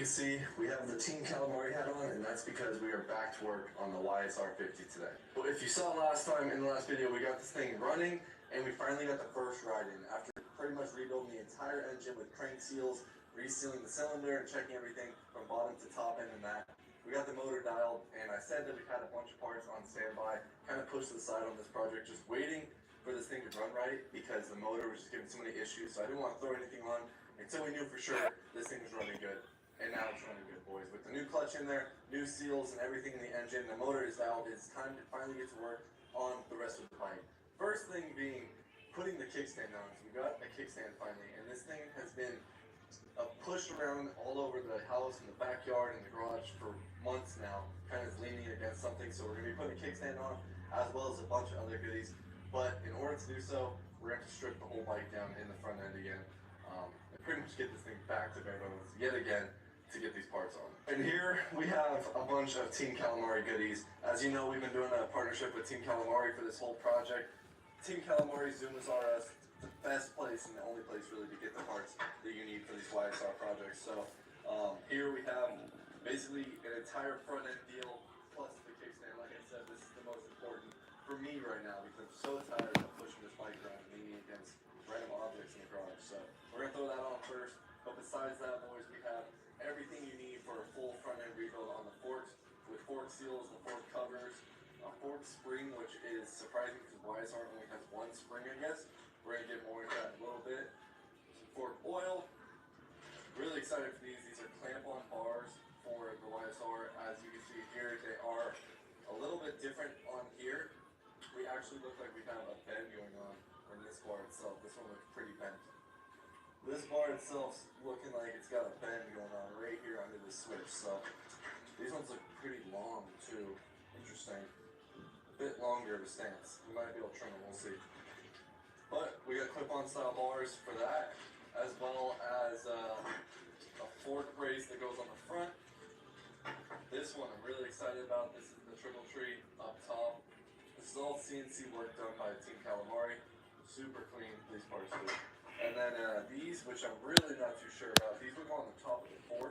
can see, we have the Team Calamari hat on, and that's because we are back to work on the YSR 50 today. So if you saw last time, in the last video, we got this thing running, and we finally got the first ride in. After pretty much rebuilding the entire engine with crank seals, resealing the cylinder, and checking everything from bottom to top end and that, we got the motor dialed, and I said that we had a bunch of parts on standby, kind of pushed to the side on this project, just waiting for this thing to run right, because the motor was just giving so many issues, so I didn't want to throw anything on until we knew for sure this thing was running good. And now it's running good, boys. With the new clutch in there, new seals and everything in the engine, the motor is out. It's time to finally get to work on the rest of the bike. First thing being putting the kickstand on. So we got a kickstand finally, and this thing has been pushed around all over the house, in the backyard, in the garage for months now, kind of leaning against something. So we're going to be putting a kickstand on, as well as a bunch of other goodies. But in order to do so, we're going to have to strip the whole bike down in the front end again, and pretty much get this thing back to bare bones yet again, to get these parts on. And here we have a bunch of Team Calamari goodies. As you know, we've been doing a partnership with Team Calamari for this whole project. Team Calamari Zumas RS, the best place and the only place really to get the parts that you need for these YSR projects. So here we have basically an entire front end deal plus the kickstand. Like I said, this is the most important for me right now because I'm so tired of pushing this bike around and leaning against random objects in the garage. So we're gonna throw that on first. But besides that, boys, we have everything you need for a full front end rebuild on the forks, with fork seals, the fork covers, a fork spring, which is surprising because YSR only has one spring, I guess. We're going to get more into that in a little bit. Some fork oil. Really excited for these. These are clamp-on bars for the YSR. As you can see here, they are a little bit different on here. We actually look like we have a bend going on this bar itself. This one looks pretty bent. This bar itself's looking like it's got a bend going on right here under the switch, so these ones look pretty long too. Interesting. A bit longer of a stance. We might be able to trim them, we'll see. But we got clip-on style bars for that, as well as a fork brace that goes on the front. This one I'm really excited about. This is the triple tree up top. This is all CNC work done by Team Calamari. Super clean, these parts too. And then these, which I'm really not too sure about, these would go on the top of the fork.